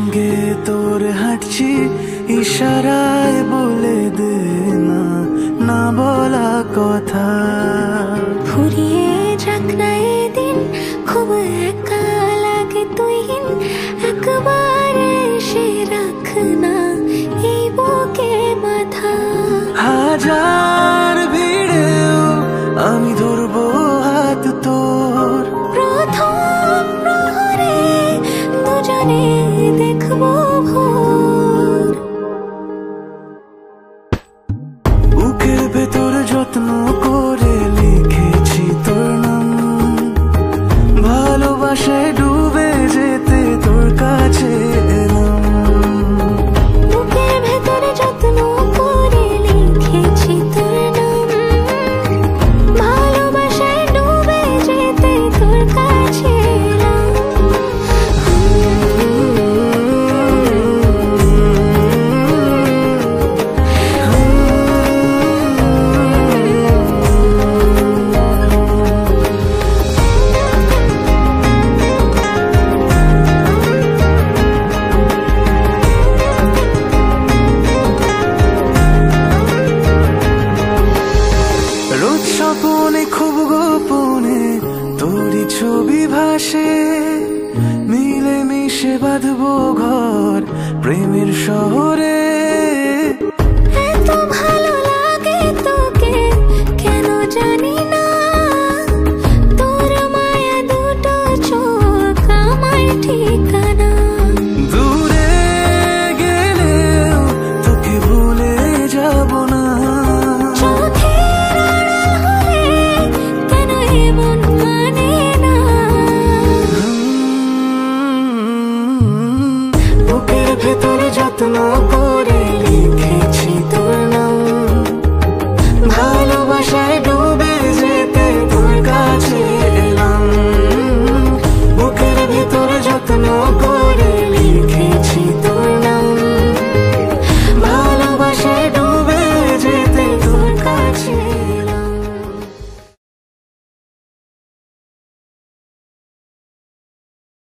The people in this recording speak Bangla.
সঙ্গে তোর হাঁটছি, ইশারায় বলে দে না না বলা কথা। ফুরিয়ে যাক না এদিন, খুব একা লাগে তুই একবার এসে রাখ না এই বুকে মাথা। হাজার ভিড়েও আমি ধরবো হাত তোর, প্রথম প্রহরে দুজনে দেখবো ভোর। বুকের ভেতর যত্ন করে লিখেছি তোর নাম, ভালোবাসায় ডুবে যেতে তোর কাছে এলাম। বুকের ভেতরে যত্ন করে লিখেছি তোর নাম, ভালোবাসায় ডুবে যেতে তোর কাছে এলাম। রোজ স্বপনে খুব গোপনে তোরই ছবি ভাসে, মিলে মিশে বাঁধবো ঘর প্রেমের শহরে।